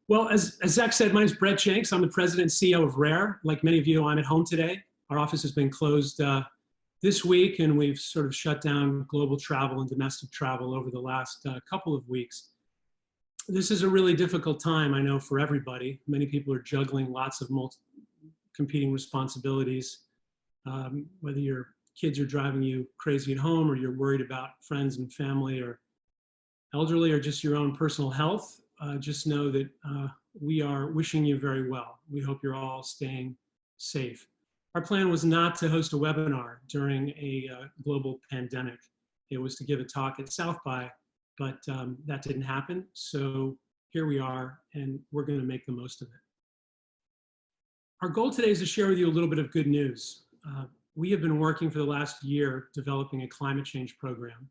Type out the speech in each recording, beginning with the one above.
Well, as Zach said, my name is Brett Jenks. I'm the president and CEO of Rare. Like many of you, I'm at home today. Our office has been closed this week, and we've sort of shut down global travel and domestic travel over the last couple of weeks. This is a really difficult time, I know, for everybody. Many people are juggling lots of competing responsibilities, whether your kids are driving you crazy at home, or you're worried about friends and family, or elderly, or just your own personal health. Just know that we are wishing you very well. We hope you're all staying safe. Our plan was not to host a webinar during a global pandemic. It was to give a talk at South by, but that didn't happen. So here we are, and we're going to make the most of it. Our goal today is to share with you a little bit of good news. We have been working for the last year developing a climate change program,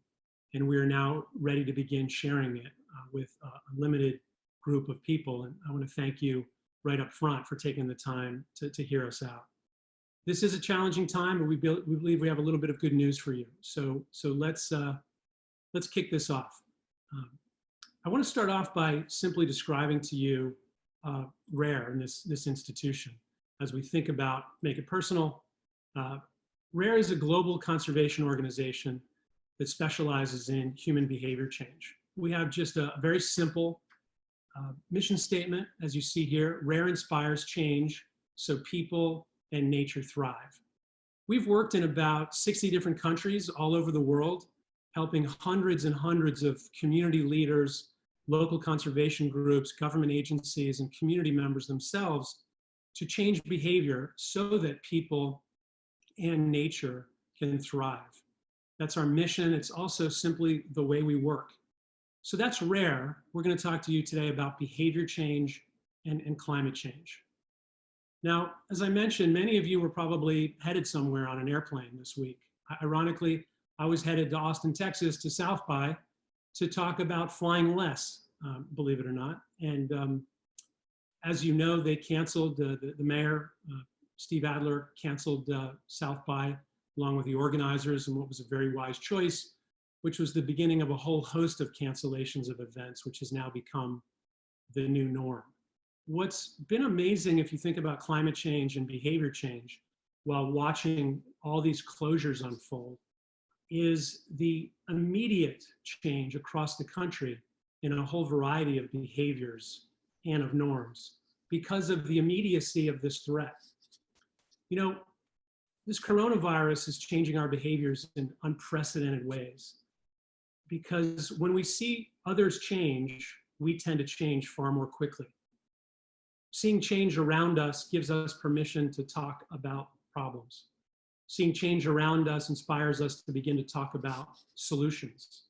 and we are now ready to begin sharing it with a limited group of people. And I want to thank you right up front for taking the time to hear us out. This is a challenging time, but we believe we have a little bit of good news for you. So let's kick this off. I want to start off by simply describing to you Rare and this institution. As we think about Make It Personal, Rare is a global conservation organization that specializes in human behavior change. We have just a very simple mission statement, as you see here: Rare inspires change so people and nature thrive. We've worked in about 60 different countries all over the world, helping hundreds and hundreds of community leaders, local conservation groups, government agencies, and community members themselves to change behavior so that people and nature can thrive. That's our mission. It's also simply the way we work. So that's Rare. We're going to talk to you today about behavior change and climate change. Now, as I mentioned, many of you were probably headed somewhere on an airplane this week. Ironically, I was headed to Austin, Texas, to South by to talk about flying less, believe it or not. And as you know, they canceled, the mayor, Steve Adler, canceled South by along with the organizers, and what was a very wise choice, which was the beginning of a whole host of cancellations of events, which has now become the new norm. What's been amazing, if you think about climate change and behavior change while watching all these closures unfold, is the immediate change across the country in a whole variety of behaviors and of norms because of the immediacy of this threat. You know, this coronavirus is changing our behaviors in unprecedented ways, because when we see others change, we tend to change far more quickly. Seeing change around us gives us permission to talk about problems. Seeing change around us inspires us to begin to talk about solutions.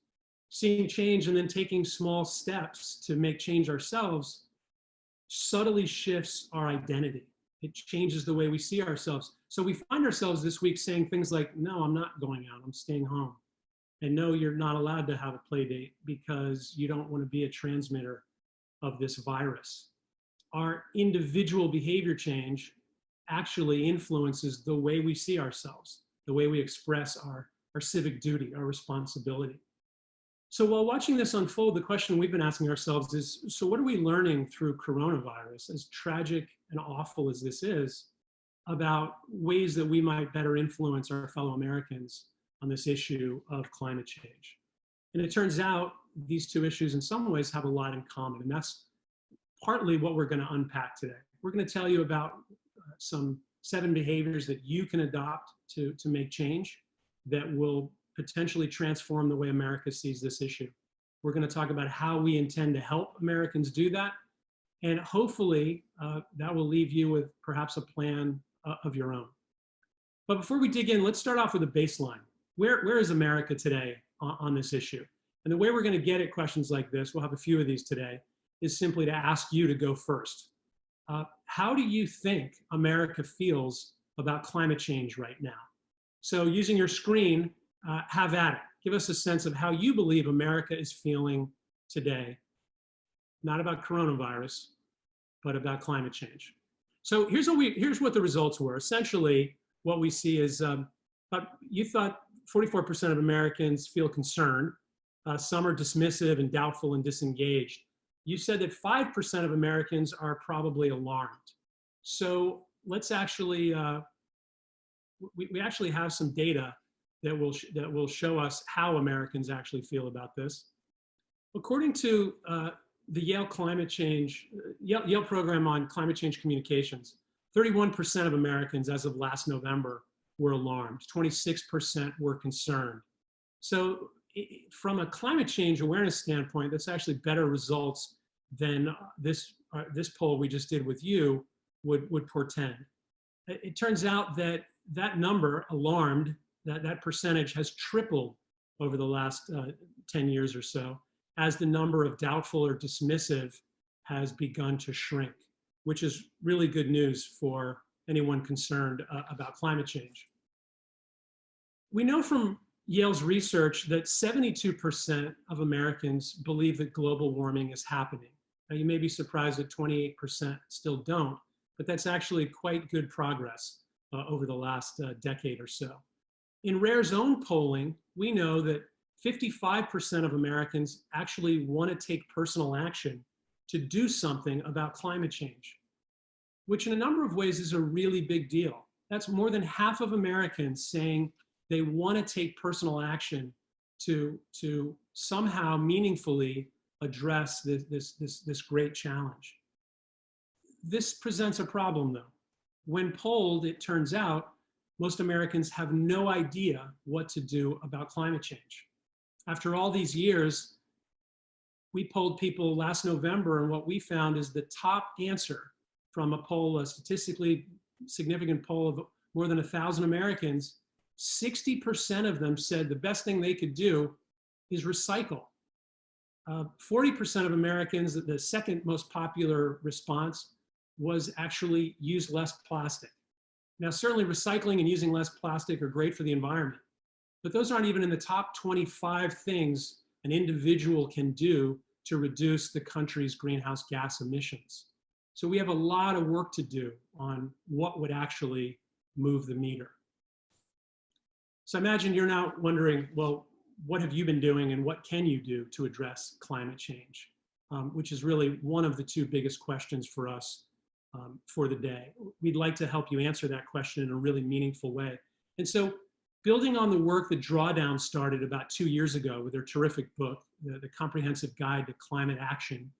Seeing change and then taking small steps to make change ourselves subtly shifts our identity. It changes the way we see ourselves. So we find ourselves this week saying things like, no, I'm not going out, I'm staying home. And no, you're not allowed to have a play date because you don't want to be a transmitter of this virus. Our individual behavior change actually influences the way we see ourselves, the way we express our civic duty, our responsibility. So while watching this unfold, the question we've been asking ourselves is, so what are we learning through coronavirus, as tragic and awful as this is, about ways that we might better influence our fellow Americans on this issue of climate change? And it turns out these two issues in some ways have a lot in common, and that's partly what we're going to unpack today. We're going to tell you about some 7 behaviors that you can adopt to make change that will potentially transform the way America sees this issue. We're going to talk about how we intend to help Americans do that, and hopefully that will leave you with perhaps a plan of your own. But before we dig in, let's start off with a baseline. Where is America today on this issue? And the way we're going to get at questions like this, we'll have a few of these today, is simply to ask you to go first. How do you think America feels about climate change right now? So using your screen, have at it. Give us a sense of how you believe America is feeling today, not about coronavirus, but about climate change. So here's what the results were. Essentially, what we see is, you thought 44% of Americans feel concerned. Some are dismissive and doubtful and disengaged. You said that 5% of Americans are probably alarmed. So let's actually, we actually have some data that will show us how Americans actually feel about this. According to the Yale Yale program on climate change communications, 31% of Americans as of last November were alarmed, 26% were concerned. So from a climate change awareness standpoint, that's actually better results than this poll we just did with you would portend. It turns out that that number, alarmed, that percentage has tripled over the last 10 years or so, as the number of doubtful or dismissive has begun to shrink, which is really good news for anyone concerned about climate change. We know from Yale's research that 72% of Americans believe that global warming is happening. Now, you may be surprised that 28% still don't, but that's actually quite good progress over the last decade or so. In RARE's own polling, we know that 55% of Americans actually want to take personal action to do something about climate change, which in a number of ways is a really big deal. That's more than half of Americans saying they want to take personal action to somehow meaningfully address this great challenge. This presents a problem though. When polled, it turns out most Americans have no idea what to do about climate change. After all these years, we polled people last November, and what we found is the top answer from a poll, a statistically significant poll of more than 1,000 Americans, 60% of them said the best thing they could do is recycle. 40% of Americans, the second most popular response, was actually use less plastic. Now, certainly recycling and using less plastic are great for the environment, but those aren't even in the top 25 things an individual can do to reduce the country's greenhouse gas emissions. So we have a lot of work to do on what would actually move the meter. So imagine you're now wondering, well, what have you been doing and what can you do to address climate change? Which is really one of the two biggest questions for us for the day. We'd like to help you answer that question in a really meaningful way. And so building on the work that Drawdown started about 2 years ago with their terrific book, the Comprehensive Guide to Climate Action,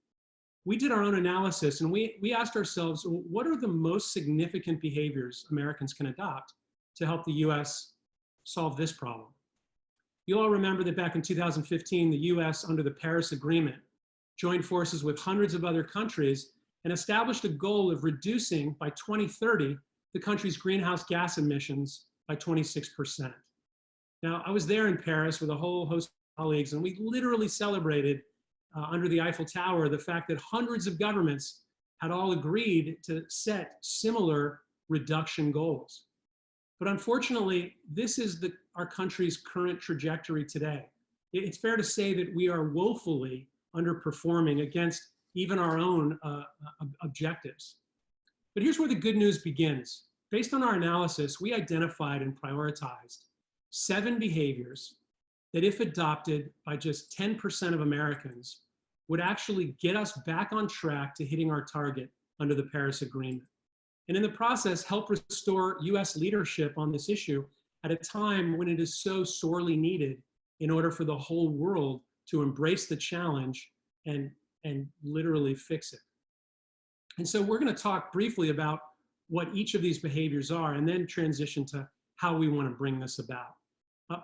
we did our own analysis and we asked ourselves, what are the most significant behaviors Americans can adopt to help the US solve this problem? You'll all remember that back in 2015, the US, under the Paris Agreement, joined forces with hundreds of other countries and established a goal of reducing by 2030 the country's greenhouse gas emissions by 26%. Now, I was there in Paris with a whole host of colleagues, and we literally celebrated under the Eiffel Tower the fact that hundreds of governments had all agreed to set similar reduction goals. But unfortunately, this is our country's current trajectory today. It's fair to say that we are woefully underperforming against even our own objectives. But here's where the good news begins. Based on our analysis, we identified and prioritized 7 behaviors that, if adopted by just 10% of Americans, would actually get us back on track to hitting our target under the Paris Agreement. And in the process, help restore US leadership on this issue at a time when it is so sorely needed in order for the whole world to embrace the challenge and literally fix it. And so we're going to talk briefly about what each of these behaviors are and then transition to how we want to bring this about.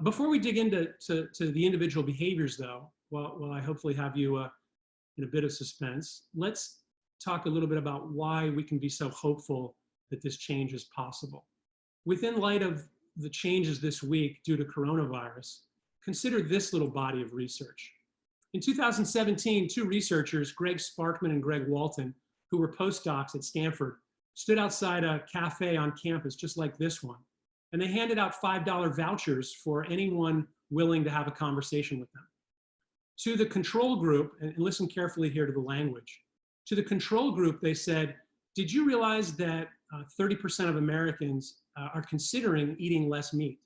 Before we dig into the individual behaviors though, while I hopefully have you in a bit of suspense, let's talk a little bit about why we can be so hopeful that this change is possible. Within light of the changes this week due to coronavirus, consider this little body of research. In 2017, 2 researchers, Greg Sparkman and Greg Walton, who were postdocs at Stanford, stood outside a cafe on campus just like this one, and they handed out $5 vouchers for anyone willing to have a conversation with them. To the control group, and listen carefully here to the language, to the control group, they said, did you realize that 30% of Americans are considering eating less meat?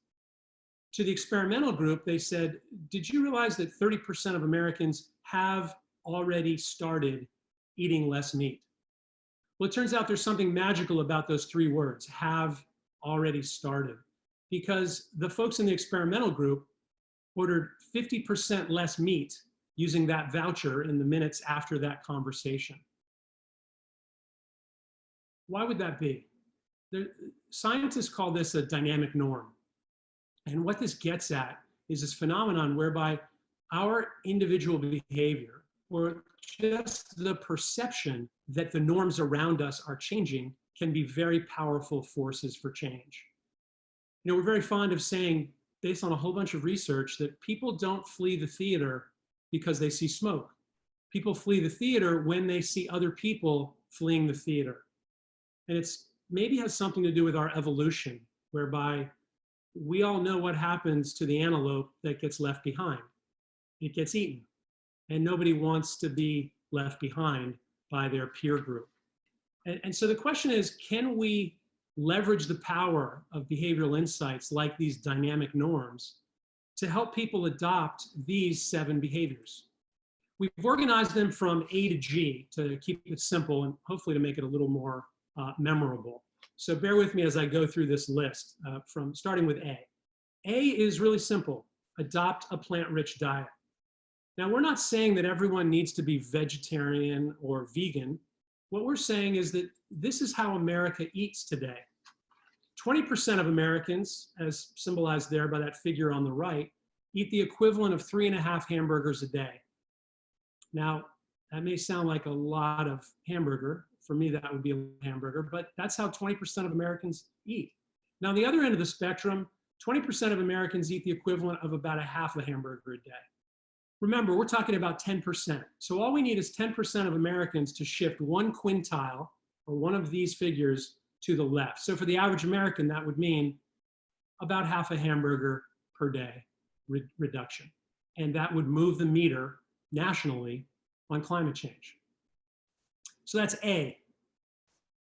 To the experimental group, they said, did you realize that 30% of Americans have already started eating less meat. Well, it turns out there's something magical about those three words, have already started, because the folks in the experimental group ordered 50% less meat using that voucher in the minutes after that conversation. Why would that be? Scientists call this a dynamic norm. And what this gets at is this phenomenon whereby our individual behavior, or just the perception that the norms around us are changing, can be very powerful forces for change. You know, we're very fond of saying, based on a whole bunch of research, that people don't flee the theater because they see smoke. People flee the theater when they see other people fleeing the theater. And it's maybe has something to do with our evolution, whereby we all know what happens to the antelope that gets left behind. It gets eaten, and nobody wants to be left behind by their peer group. And so the question is, can we leverage the power of behavioral insights like these dynamic norms to help people adopt these 7 behaviors? We've organized them from A to G to keep it simple and hopefully to make it a little more memorable. So bear with me as I go through this list, from starting with A. A is really simple: adopt a plant-rich diet. Now, we're not saying that everyone needs to be vegetarian or vegan. What we're saying is that this is how America eats today. 20% of Americans, as symbolized there by that figure on the right, eat the equivalent of 3.5 hamburgers a day. Now, that may sound like a lot of hamburger. For me, that would be a hamburger, but that's how 20% of Americans eat. Now, on the other end of the spectrum, 20% of Americans eat the equivalent of about 1/2 hamburger a day. Remember, we're talking about 10%. So all we need is 10% of Americans to shift 1 quintile, or one of these figures, to the left. So for the average American, that would mean about 1/2 hamburger per day reduction. And that would move the meter nationally on climate change. So that's A,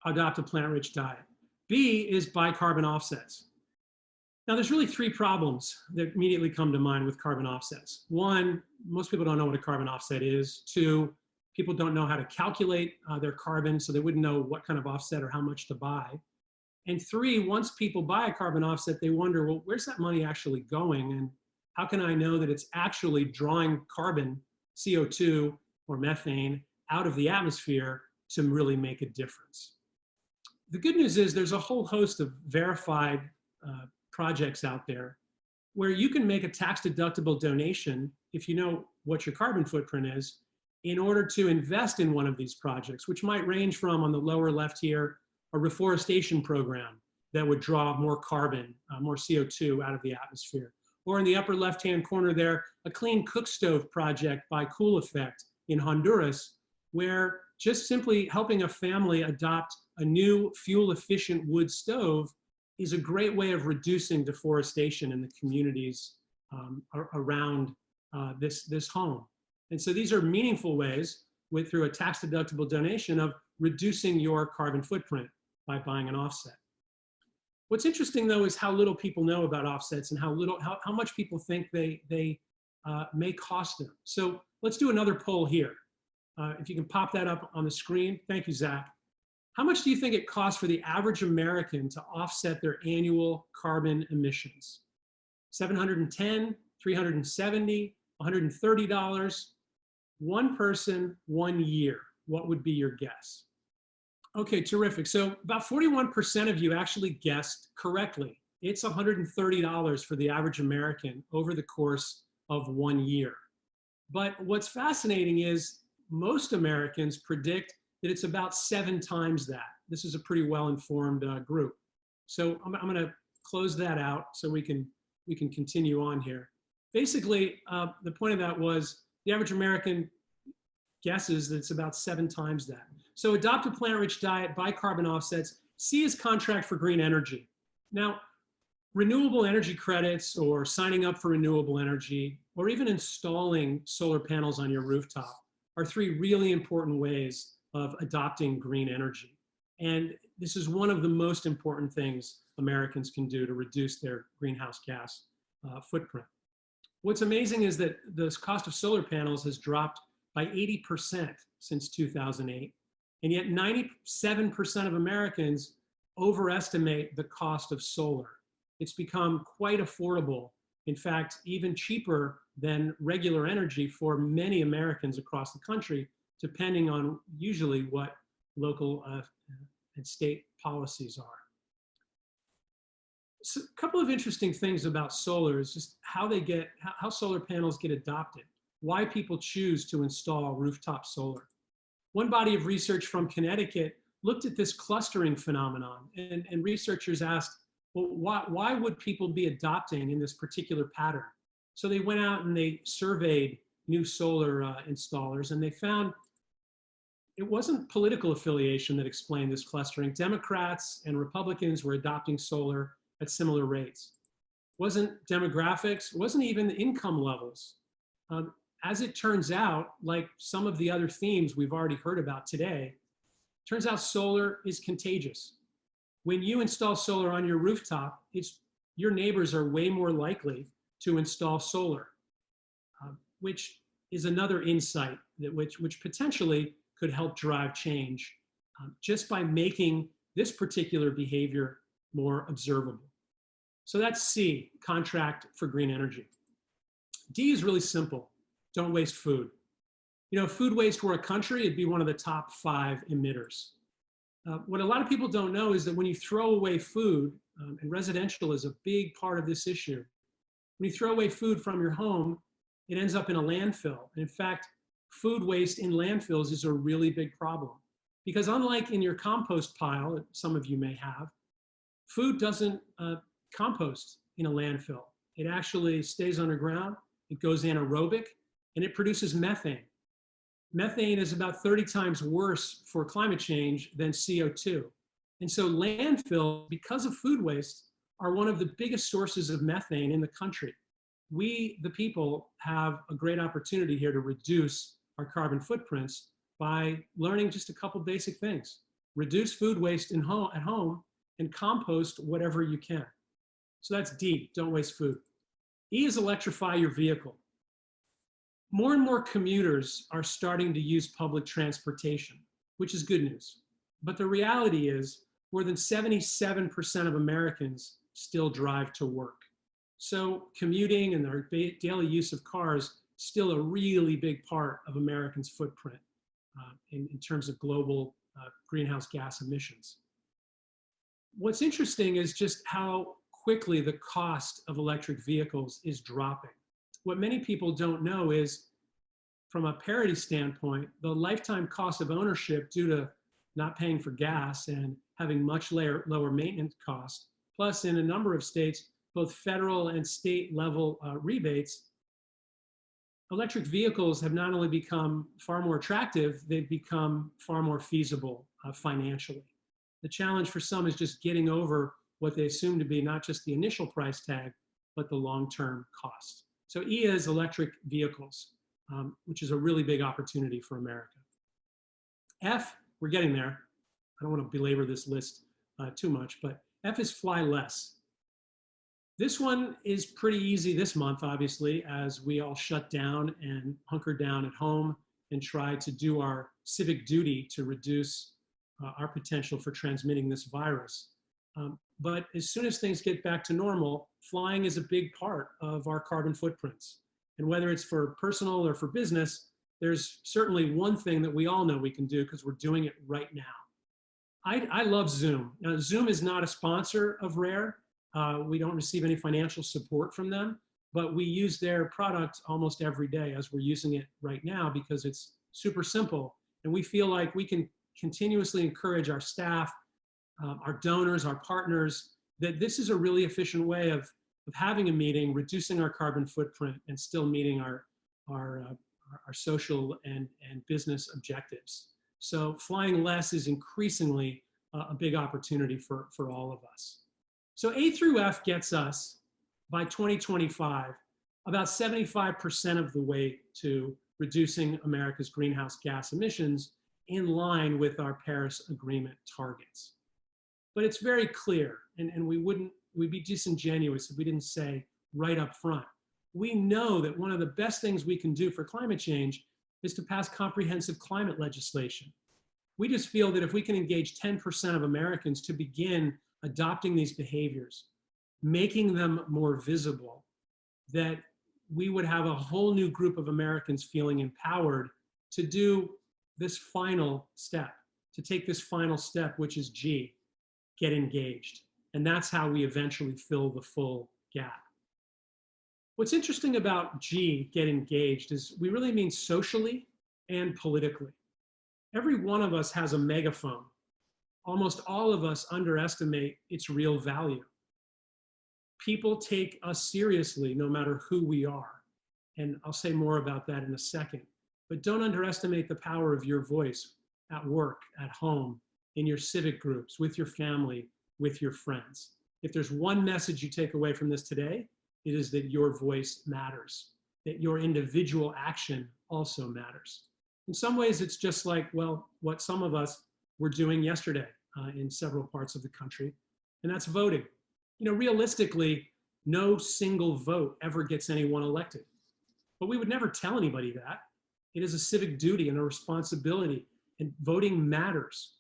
adopt a plant-rich diet. B is buy carbon offsets. Now, there's really 3 problems that immediately come to mind with carbon offsets. 1, most people don't know what a carbon offset is. 2, people don't know how to calculate their carbon, so they wouldn't know what kind of offset or how much to buy. And 3, once people buy a carbon offset, they wonder, well, where's that money actually going? And how can I know that it's actually drawing carbon, CO2 or methane, out of the atmosphere to really make a difference? The good news is there's a whole host of verified projects out there where you can make a tax-deductible donation, if you know what your carbon footprint is, in order to invest in one of these projects, which might range from, on the lower left here, a reforestation program that would draw more carbon, more CO2 out of the atmosphere. Or in the upper left-hand corner there, a clean cook stove project by Cool Effect in Honduras, where just simply helping a family adopt a new fuel-efficient wood stove is a great way of reducing deforestation in the communities around this home. And so these are meaningful ways, through a tax-deductible donation, of reducing your carbon footprint by buying an offset. What's interesting, though, is how little people know about offsets and how much people think they may cost them. So let's do another poll here. If you can pop that up on the screen. Thank you, Zach. How much do you think it costs for the average American to offset their annual carbon emissions? $710, $370, $130, 1 person, 1 year. What would be your guess? Okay, terrific. So about 41% of you actually guessed correctly. It's $130 for the average American over the course of 1 year. But what's fascinating is most Americans predict that it's about 7 times that. This is a pretty well-informed group. So I'm going to close that out so we can continue on here. Basically, the point of that was the average American guesses that it's about 7 times that. So adopt a plant-rich diet, buy carbon offsets. C is contract for green energy. Now, renewable energy credits, or signing up for renewable energy, or even installing solar panels on your rooftop are 3 really important ways of adopting green energy. And this is one of the most important things Americans can do to reduce their greenhouse gas footprint. What's amazing is that the cost of solar panels has dropped by 80% since 2008. And yet 97% of Americans overestimate the cost of solar. It's become quite affordable. In fact, even cheaper than regular energy for many Americans across the country, depending on usually what local and state policies are. So a couple of interesting things about solar is just how solar panels get adopted, why people choose to install rooftop solar. One body of research from Connecticut looked at this clustering phenomenon, and researchers asked, well, why would people be adopting in this particular pattern? So they went out and they surveyed new solar installers, and they found it wasn't political affiliation that explained this clustering. Democrats and Republicans were adopting solar at similar rates. Wasn't demographics, wasn't even the income levels. As it turns out, like some of the other themes we've already heard about today, turns out solar is contagious. When you install solar on your rooftop, your neighbors are way more likely to install solar, which is another insight which potentially could help drive change just by making this particular behavior more observable. So that's C, contract for green energy. D is really simple. Don't waste food. You know, if food waste were a country, it'd be one of the top 5 emitters. What a lot of people don't know is that when you throw away food, and residential is a big part of this issue, when you throw away food from your home, it ends up in a landfill. And in fact, food waste in landfills is a really big problem. Because unlike in your compost pile, that some of you may have, food doesn't compost in a landfill. It actually stays underground, it goes anaerobic, and it produces methane. Methane is about 30 times worse for climate change than CO2. And so landfills, because of food waste, are one of the biggest sources of methane in the country. We, the people, have a great opportunity here to reduce our carbon footprints by learning just a couple basic things. Reduce food waste at home and compost whatever you can. So that's D, don't waste food. E is electrify your vehicle. More and more commuters are starting to use public transportation, which is good news. But the reality is more than 77% of Americans still drive to work. So commuting and our daily use of cars still a really big part of Americans' footprint in terms of global greenhouse gas emissions. What's interesting is just how quickly the cost of electric vehicles is dropping. What many people don't know is, from a parity standpoint, the lifetime cost of ownership due to not paying for gas and having much lower maintenance costs, plus in a number of states, both federal and state level rebates, electric vehicles have not only become far more attractive, they've become far more feasible financially. The challenge for some is just getting over what they assume to be not just the initial price tag, but the long-term cost. So E is electric vehicles, which is a really big opportunity for America. F, we're getting there. I don't want to belabor this list too much, but F is fly less. This one is pretty easy this month, obviously, as we all shut down and hunker down at home and try to do our civic duty to reduce our potential for transmitting this virus. But as soon as things get back to normal, flying is a big part of our carbon footprints. And whether it's for personal or for business, there's certainly one thing that we all know we can do because we're doing it right now. I love Zoom. Now, Zoom is not a sponsor of Rare. We don't receive any financial support from them, but we use their product almost every day as we're using it right now because it's super simple. And we feel like we can continuously encourage our staff, our donors, our partners, that this is a really efficient way of having a meeting, reducing our carbon footprint, and still meeting our social and business objectives. So flying less is increasingly a big opportunity for all of us. So A through F gets us, by 2025, about 75% of the way to reducing America's greenhouse gas emissions in line with our Paris Agreement targets. But it's very clear, and we'd be disingenuous if we didn't say right up front, we know that one of the best things we can do for climate change is to pass comprehensive climate legislation. We just feel that if we can engage 10% of Americans to begin adopting these behaviors, making them more visible, that we would have a whole new group of Americans feeling empowered to do this final step, to take this final step, which is G, get engaged. And that's how we eventually fill the full gap. What's interesting about G, get engaged, is we really mean socially and politically. Every one of us has a megaphone. Almost all of us underestimate its real value. People take us seriously no matter who we are. And I'll say more about that in a second. But don't underestimate the power of your voice at work, at home, in your civic groups, with your family, with your friends. If there's one message you take away from this today, it is that your voice matters, that your individual action also matters. In some ways, it's just like, well, what some of us were doing yesterday in several parts of the country, and that's voting. You know, realistically, no single vote ever gets anyone elected. But we would never tell anybody that. It is a civic duty and a responsibility, and voting matters.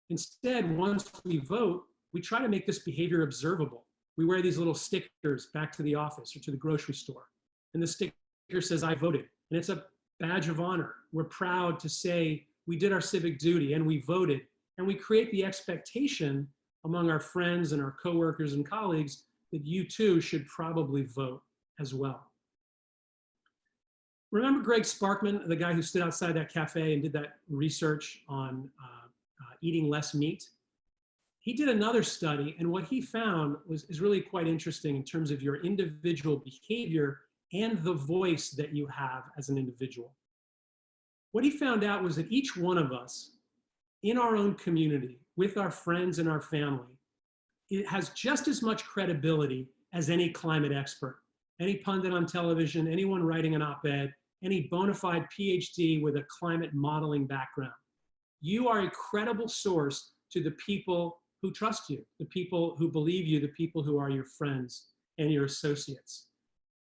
Instead, once we vote, we try to make this behavior observable. We wear these little stickers back to the office or to the grocery store. And the sticker says, I voted. And it's a badge of honor. We're proud to say we did our civic duty and we voted. And we create the expectation among our friends and our coworkers and colleagues that you too should probably vote as well. Remember Greg Sparkman, the guy who stood outside that cafe and did that research on eating less meat? He did another study, and what he found is really quite interesting in terms of your individual behavior and the voice that you have as an individual. What he found out was that each one of us in our own community, with our friends and our family, it has just as much credibility as any climate expert, any pundit on television, anyone writing an op-ed, any bona fide PhD with a climate modeling background. You are a credible source to the people who trust you, the people who believe you, the people who are your friends and your associates.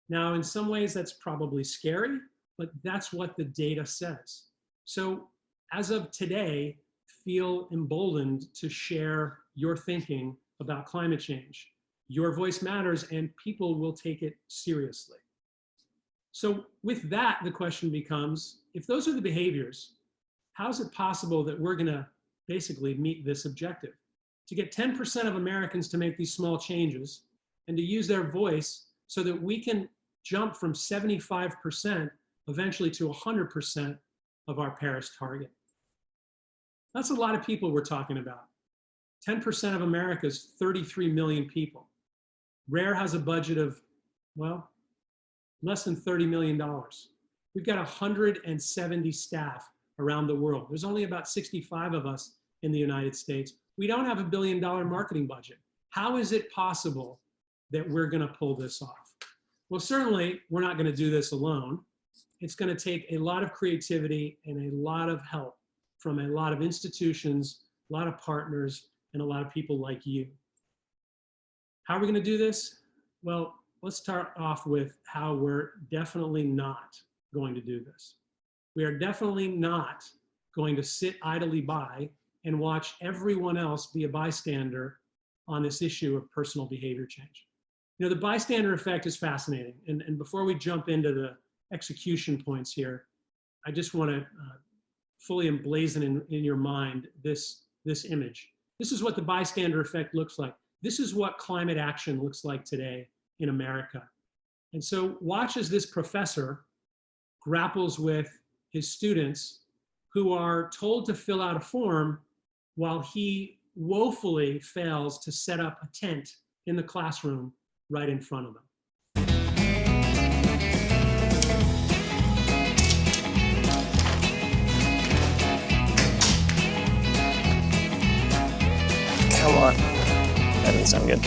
Now, in some ways that's probably scary, but that's what the data says. So as of today, feel emboldened to share your thinking about climate change. Your voice matters and people will take it seriously. So with that, the question becomes, if those are the behaviors, how is it possible that we're gonna basically meet this objective? To get 10% of Americans to make these small changes and to use their voice so that we can jump from 75% eventually to 100% of our Paris target. That's a lot of people we're talking about. 10% of America's 33 million people. RARE has a budget of, well, less than $30 million. We've got 170 staff around the world. There's only about 65 of us in the United States. We don't have $1 billion marketing budget. How is it possible that we're gonna pull this off? Well, certainly we're not gonna do this alone. It's gonna take a lot of creativity and a lot of help from a lot of institutions, a lot of partners, and a lot of people like you. How are we gonna do this? Well, let's start off with how we're definitely not going to do this. We are definitely not going to sit idly by and watch everyone else be a bystander on this issue of personal behavior change. You know, the bystander effect is fascinating. And before we jump into the execution points here, I just want to fully emblazon in your mind this image. This is what the bystander effect looks like. This is what climate action looks like today in America. And so watch as this professor grapples with his students who are told to fill out a form while he woefully fails to set up a tent in the classroom right in front of them. Come on. That didn't sound good.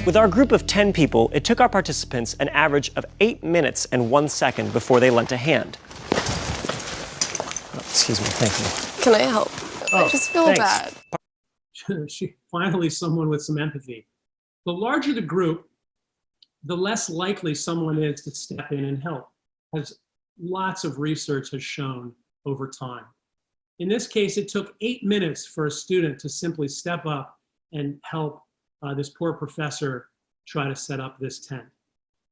With our group of 10 people, it took our participants an average of 8 minutes and 1 second before they lent a hand. Oh, excuse me, thank you. Can I help? I just feel thanks. bad. She finally someone with some empathy. The larger the group, the less likely someone is to step in and help, as lots of research has shown over time. In this case, it took 8 minutes for a student to simply step up and help this poor professor try to set up this tent.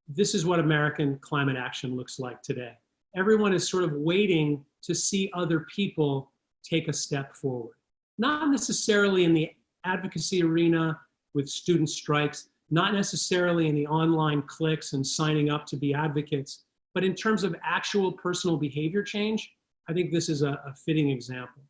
This is what American climate action looks like today. Everyone is sort of waiting to see other people take a step forward. Not necessarily in the advocacy arena with student strikes, not necessarily in the online clicks and signing up to be advocates, but in terms of actual personal behavior change, I think this is a fitting example.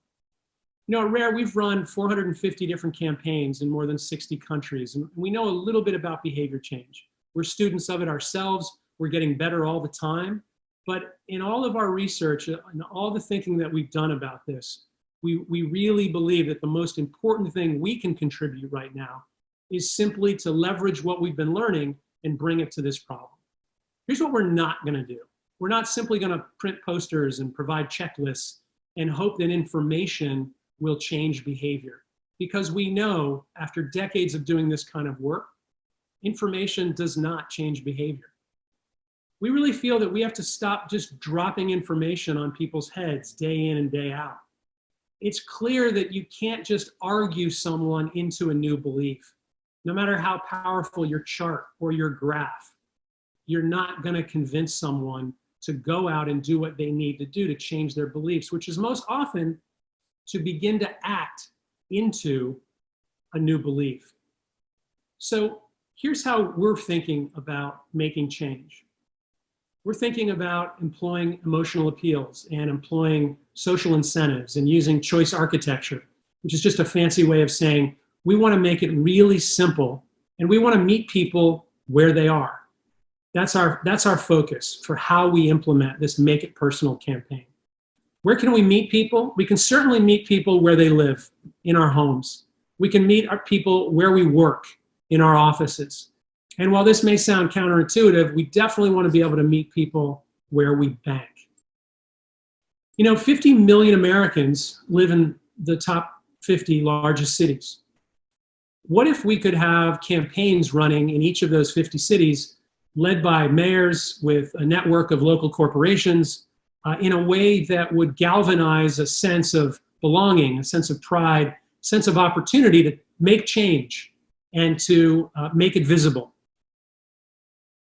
You know, at RARE, we've run 450 different campaigns in more than 60 countries, and we know a little bit about behavior change. We're students of it ourselves. We're getting better all the time. But in all of our research and all the thinking that we've done about this, we really believe that the most important thing we can contribute right now is simply to leverage what we've been learning and bring it to this problem. Here's what we're not going to do. We're not simply going to print posters and provide checklists and hope that information will change behavior. Because we know, after decades of doing this kind of work, information does not change behavior. We really feel that we have to stop just dropping information on people's heads day in and day out. It's clear that you can't just argue someone into a new belief. No matter how powerful your chart or your graph, you're not going to convince someone to go out and do what they need to do to change their beliefs, which is most often to begin to act into a new belief. So here's how we're thinking about making change. We're thinking about employing emotional appeals and employing social incentives and using choice architecture, which is just a fancy way of saying we want to make it really simple and we want to meet people where they are. That's our focus for how we implement this Make It Personal campaign. Where can we meet people? We can certainly meet people where they live, in our homes. We can meet our people where we work, in our offices. And while this may sound counterintuitive, we definitely want to be able to meet people where we bank. You know, 50 million Americans live in the top 50 largest cities. What if we could have campaigns running in each of those 50 cities led by mayors with a network of local corporations in a way that would galvanize a sense of belonging, a sense of pride, a sense of opportunity to make change and to make it visible.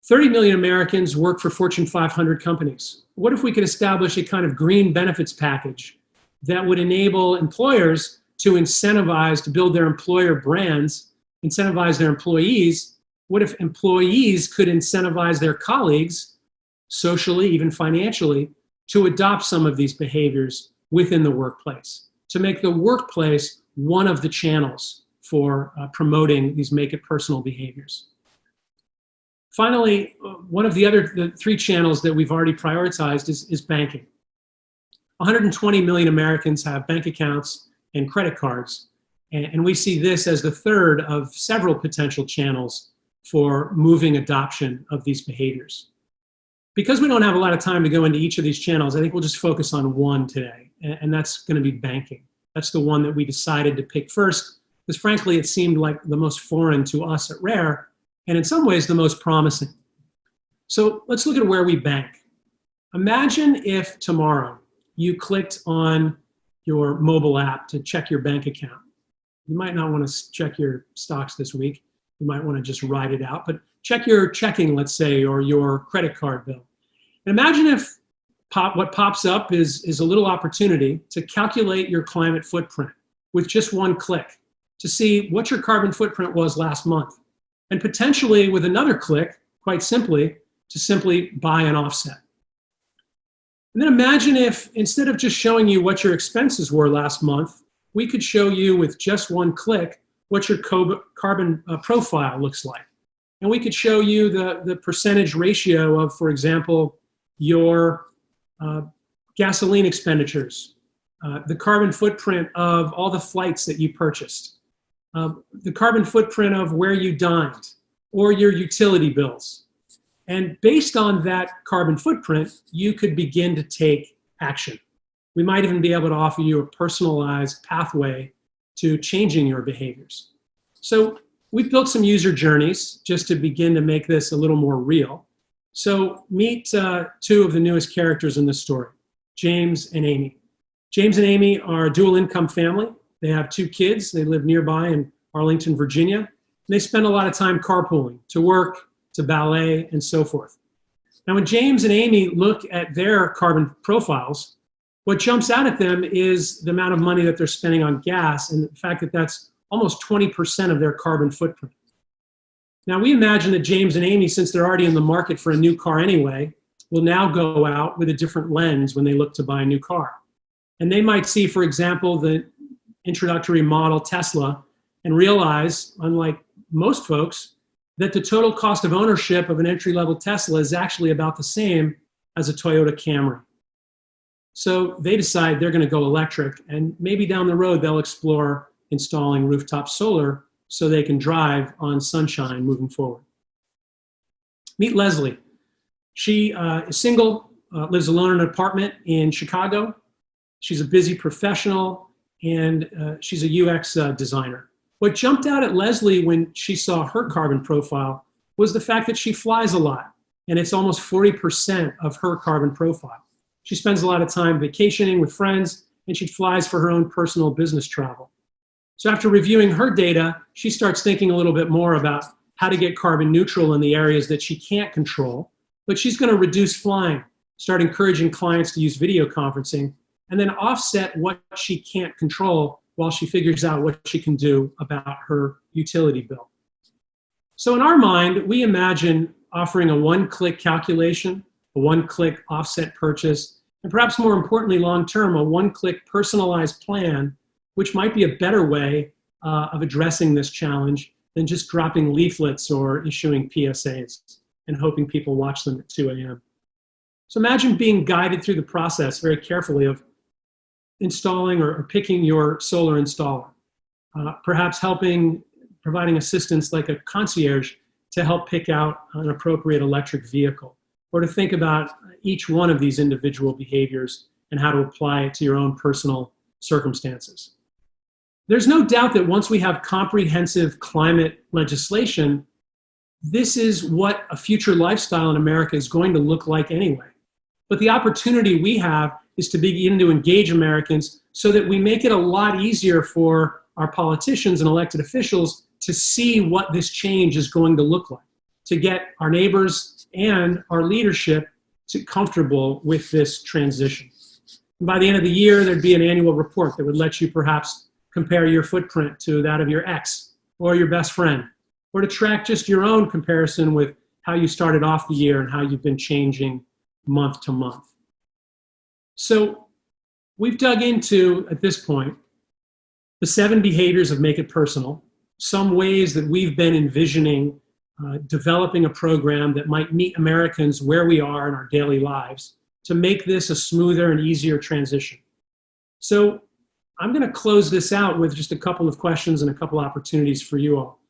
30 million Americans work for Fortune 500 companies. What if we could establish a kind of green benefits package that would enable employers to incentivize, to build their employer brands, incentivize their employees? What if employees could incentivize their colleagues, socially, even financially, to adopt some of these behaviors within the workplace, to make the workplace one of the channels for promoting these Make It Personal behaviors? Finally, one of the three channels that we've already prioritized is banking. 120 million Americans have bank accounts and credit cards, and we see this as the third of several potential channels for moving adoption of these behaviors. Because we don't have a lot of time to go into each of these channels, I think we'll just focus on one today, and that's going to be banking. That's the one that we decided to pick first, because frankly, it seemed like the most foreign to us at RARE, and in some ways the most promising. So let's look at where we bank. Imagine if tomorrow you clicked on your mobile app to check your bank account. You might not want to check your stocks this week. You might want to just ride it out, but check your checking, let's say, or your credit card bill. And imagine if what pops up is a little opportunity to calculate your climate footprint with just one click to see what your carbon footprint was last month. And potentially with another click, quite simply, to simply buy an offset. And then imagine if instead of just showing you what your expenses were last month, we could show you with just one click what your carbon profile looks like. And we could show you the percentage ratio of, for example, your gasoline expenditures, the carbon footprint of all the flights that you purchased, the carbon footprint of where you dined, or your utility bills. And based on that carbon footprint, you could begin to take action. We might even be able to offer you a personalized pathway to changing your behaviors. So we've built some user journeys just to begin to make this a little more real. So meet two of the newest characters in this story, James and Amy. James and Amy are a dual income family. They have 2 kids. They live nearby in Arlington, Virginia. And they spend a lot of time carpooling to work, to ballet, and so forth. Now, when James and Amy look at their carbon profiles, what jumps out at them is the amount of money that they're spending on gas and the fact that that's almost 20% of their carbon footprint. Now, we imagine that James and Amy, since they're already in the market for a new car anyway, will now go out with a different lens when they look to buy a new car. And they might see, for example, the introductory model Tesla and realize, unlike most folks, that the total cost of ownership of an entry-level Tesla is actually about the same as a Toyota Camry. So they decide they're going to go electric, and maybe down the road they'll explore installing rooftop solar so they can drive on sunshine moving forward. Meet Leslie. She is single, lives alone in an apartment in Chicago. She's a busy professional, and she's a UX designer. What jumped out at Leslie when she saw her carbon profile was the fact that she flies a lot, and it's almost 40% of her carbon profile. She spends a lot of time vacationing with friends, and she flies for her own personal business travel. So after reviewing her data, she starts thinking a little bit more about how to get carbon neutral in the areas that she can't control, but she's going to reduce flying, start encouraging clients to use video conferencing, and then offset what she can't control while she figures out what she can do about her utility bill. So in our mind, we imagine offering a one-click calculation, a one-click offset purchase, and perhaps more importantly, long-term, a one-click personalized plan, which might be a better way of addressing this challenge than just dropping leaflets or issuing PSAs and hoping people watch them at 2 a.m. So imagine being guided through the process very carefully of installing or picking your solar installer, perhaps providing assistance like a concierge to help pick out an appropriate electric vehicle, or to think about each one of these individual behaviors and how to apply it to your own personal circumstances. There's no doubt that once we have comprehensive climate legislation, this is what a future lifestyle in America is going to look like anyway. But the opportunity we have is to begin to engage Americans so that we make it a lot easier for our politicians and elected officials to see what this change is going to look like, to get our neighbors and our leadership comfortable with this transition. And by the end of the year, there'd be an annual report that would let you perhaps compare your footprint to that of your ex or your best friend, or to track just your own comparison with how you started off the year and how you've been changing month to month. So we've dug into, at this point, the 7 behaviors of Make It Personal, some ways that we've been envisioning developing a program that might meet Americans where we are in our daily lives to make this a smoother and easier transition. So I'm going to close this out with just a couple of questions and a couple opportunities for you all.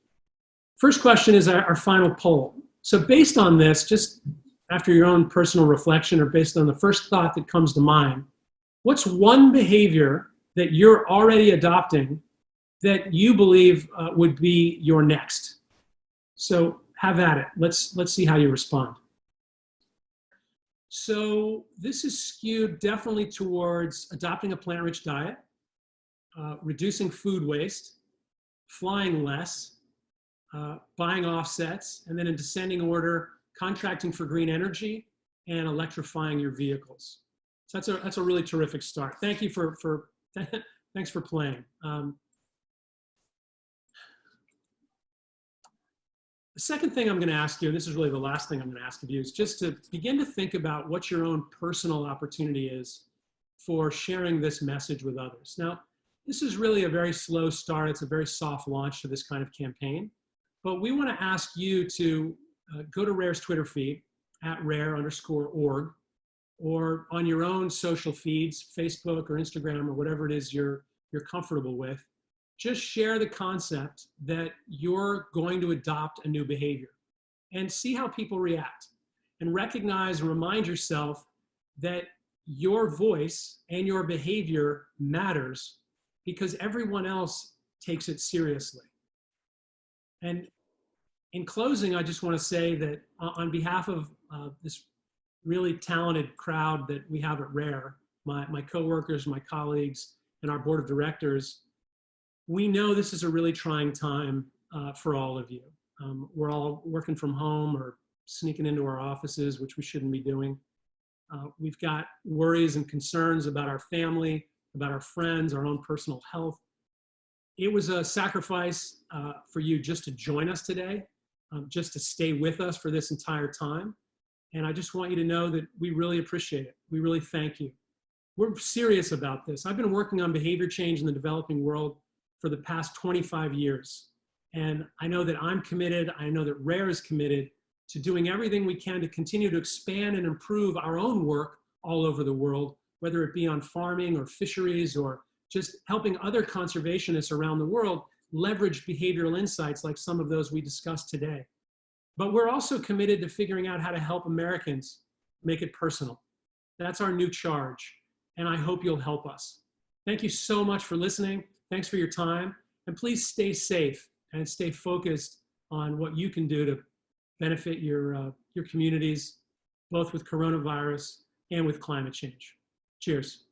First question is our final poll. So based on this, just after your own personal reflection or based on the first thought that comes to mind, what's one behavior that you're already adopting that you believe would be your next? So have at it. Let's see how you respond. So this is skewed definitely towards adopting a plant-rich diet, reducing food waste, flying less, buying offsets, and then in descending order, contracting for green energy and electrifying your vehicles. So that's a really terrific start. Thank you thanks for playing. The second thing I'm going to ask you, and this is really the last thing I'm going to ask of you, is just to begin to think about what your own personal opportunity is for sharing this message with others. Now, this is really a very slow start. It's a very soft launch to this kind of campaign. But we want to ask you to go to RARE's Twitter feed, @rare_org, or on your own social feeds, Facebook or Instagram or whatever it is you're comfortable with. Just share the concept that you're going to adopt a new behavior and see how people react. And recognize and remind yourself that your voice and your behavior matters because everyone else takes it seriously. And in closing, I just want to say that on behalf of this really talented crowd that we have at RARE, my coworkers, my colleagues, and our board of directors, we know this is a really trying time for all of you. We're all working from home or sneaking into our offices, which we shouldn't be doing. We've got worries and concerns about our family, about our friends, our own personal health. It was a sacrifice for you just to join us today, just to stay with us for this entire time. And I just want you to know that we really appreciate it. We really thank you. We're serious about this. I've been working on behavior change in the developing world for the past 25 years. And I know that I'm committed, I know that RARE is committed to doing everything we can to continue to expand and improve our own work all over the world, whether it be on farming or fisheries or just helping other conservationists around the world leverage behavioral insights like some of those we discussed today. But we're also committed to figuring out how to help Americans make it personal. That's our new charge, and I hope you'll help us. Thank you so much for listening. Thanks for your time, and please stay safe and stay focused on what you can do to benefit your communities, both with coronavirus and with climate change. Cheers.